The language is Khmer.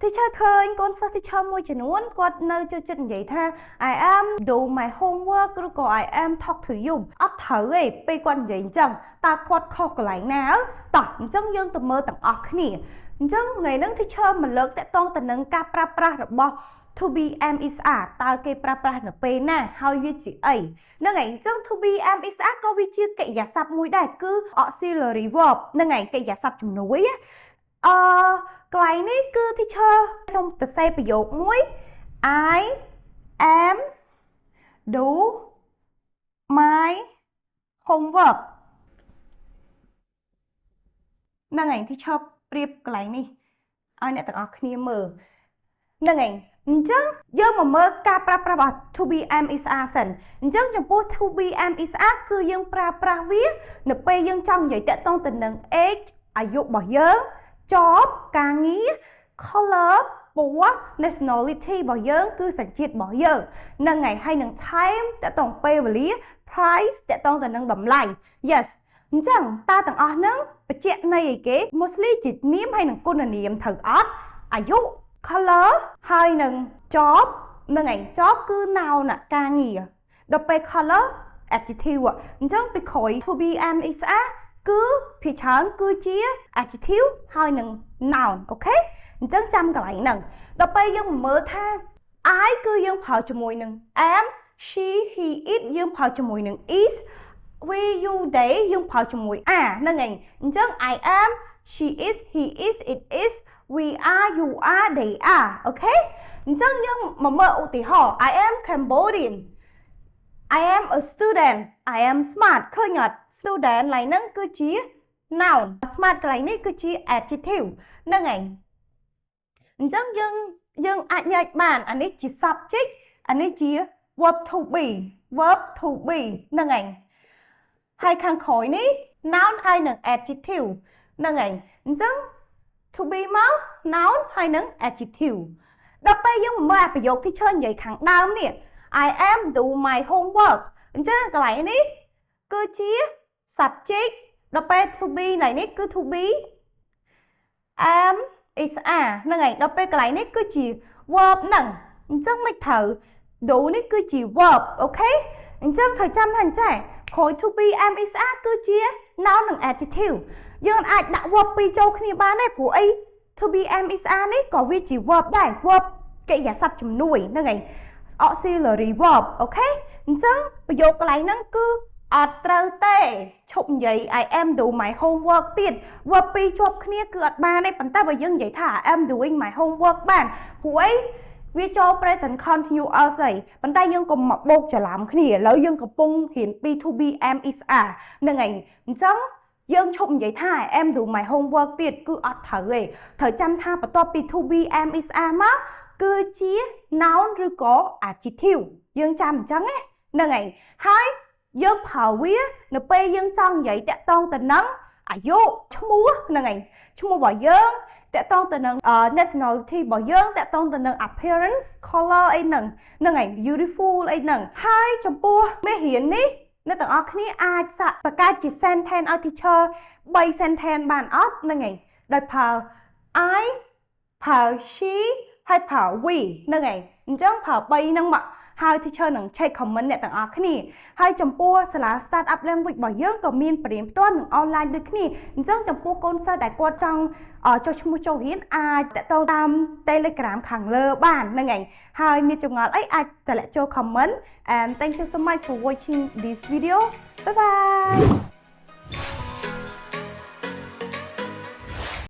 teacher ឃើញកូនសិស្ស teacher មួយចំនួនគាត់នៅចូលចិត្តនិយាយថា I am do my homework ឬក៏ I am talk to you អត់ត្រូវទេពេលគាត់និយាយអញ្ចឹងតើគាត់ខុសកន្លែងណាតោះអញ្ចឹងយើងទៅមើលទាំងអស់គ្នាអញ្ចឹងថ្ងៃហ្នឹង teacher មកលើកតាក់ទងទៅនឹងការប្រើប្រាស់របស់ to be am is are តើគេប្រើប្រាស់នៅពេលណាហើយវាជាអីហ្នឹងហើយអញ្ចឹង to be am is are ក៏វាជាកិរិយាសព្ទមួយដែរគឺ auxiliary verb ហ្នឹងហើយកិរិយាសព្ទជំនួយកន្លែងនេះគឺ teacher សូមទៅសេប្រយោគមួយ I am do my homework ហ្នឹងហើយ teacher ប្រៀបកន្លែងនេះឲ្យអ្នកទាំងអស់គ្នាមើលហ្នឹងហើយអញ្ចឹងយើងមកមើលការប្រើប្រាស់របស់ to be am is are សិនអញ្ចឹងចំពោះ to be am is are គឺយើងប្រើប្រាស់វានៅពេលយើងចង់និយាយតាក់ទងទៅនឹង age អាយុរបស់យើង job ការងារ color ពណ៌ nationality របស់យើងគឺសញ្ជាតិរបស់យើងហ្នឹងហើយនឹង time តាក់ទងពេលវេលា price តាក់ទងទៅនឹងតម្លៃ yes អញ្ចឹងតើទាំងអស់ហ្នឹងបញ្ជាក់ន័យអីគេ mostly ជានាមហើយនឹងគុណនាមត្រូវអត់អាយុ color ហើយនឹង job ហ្នឹងហើយ job គឺ noun ការងារដល់ពេល color adjective អញ្ចឹងពីក្រោយ to be am is are គឺភាគច្រើនគឺជា adjective ហើយនឹង noun អូខេអញ្ចឹងចាំកន្លែងហ្នឹងដល់ពេលយើងមើលថា I គឺយើងប្រើជាមួយនឹង am she he it យើងប្រើជាមួយនឹង is we you they យើងប្រើជាមួយ are ហ្នឹងហើយអញ្ចឹង I am she is he is it is we are you are they are អូខេអញ្ចឹងយើងមកមើលឧទាហរណ៍ I am Cambodian I am a student I am smart ឃើញអត់ student កន្លែងហ្នឹងគឺជា noun smart កន្លែងនេះគឺជា adjective ហ្នឹងហើយអញ្ចឹងយើងអាចញែកបានអានេះជា subject អានេះជា verb to be ហ្នឹងហើយខាងក្រោយនេះ noun ហើយនឹង adjective ហ្នឹងហើយអញ្ចឹង to be មក noun ហើយនឹង adjective ដល់ពេលយើងមើលអាប្រយោគទីច្រើននិយាយខាងដើមនេះ I am do my homework អញ្ចឹងកន្លែងនេះគឺជា subject ដល់ពេល to be កន្លែងនេះគឺ to be am is are ហ្នឹងហើយដល់ពេលកន្លែងនេះគឺជា verb ហ្នឹងអញ្ចឹងមិនត្រូវ do នេះគឺជា verb អូខេអញ្ចឹងត្រូវចាំថាអញ្ចឹងក្រោយ to be am is are គឺជា noun និង adjective យើងអាចដាក់ verb ពីរចូលគ្នាបានដែរព្រោះអី to be am is are នេះក៏វាជា verb ដែរ verb កិរិយាសព្ទជំនួយហ្នឹងហើយ auxiliary verb អូខេអញ្ចឹងប្រយោគកន្លែងហ្នឹងគឺអត់ត្រូវទេឈប់និយាយ I am do my homework ទៀត verb ពីរជាប់គ្នាគឺអត់បានទេប៉ុន្តែបើយើងនិយាយថា I am doing my homework បានព្រោះអីវាចូល present continuous ហើយប៉ុន្តែយើងកុំមកបូកច្រឡំគ្នាឥឡូវយើងកំពុងរៀនពី to be am is are ហ្នឹងហើយអញ្ចឹងយើងឈប់និយាយថា I am do my homework ទៀតគឺអត់ត្រូវទេត្រូវចាំថាបន្ទាប់ពី to be am is are មកគឺជា noun ឬក៏ adjective យើងចាំអញ្ចឹងហ្នឹងហើយយើងប្រើវានៅពេលយើងចង់និយាយតាក់ទងទៅនឹងអាយុឈ្មោះហ្នឹងហើយឈ្មោះរបស់យើងតាក់ទងទៅនឹង nationality របស់យើងតាក់ទងទៅនឹង appearance color អីហ្នឹងហើយ beautiful អីហ្នឹងហើយចំពោះមេរៀននេះអ្នកទាំងអស់គ្នាអាចសាកបង្កើតជា sentence ឲ្យ teacher 3 sentence បានអត់ហ្នឹងហើយដោយប្រើ I ប្រើ she ហើយប្រើ we ហ្នឹងហើយអញ្ចឹងប្រើ3ហ្នឹងមកហើយ teacher នឹង check comment អ្នកទាំងអស់គ្នាហើយចំពោះសាលា start up language របស់យើងក៏មានបរិញ្ញាបត្រនិង online ដូចគ្នាអញ្ចឹងចំពោះកូនសិស្សដែលគាត់ចង់ចុះឈ្មោះចូលរៀនអាចតទៅតាម Telegram ខាងលើបានហ្នឹងហើយមានចម្ងល់អីអាចតម្លាក់ចូល comment and thank you so much for watching this video bye bye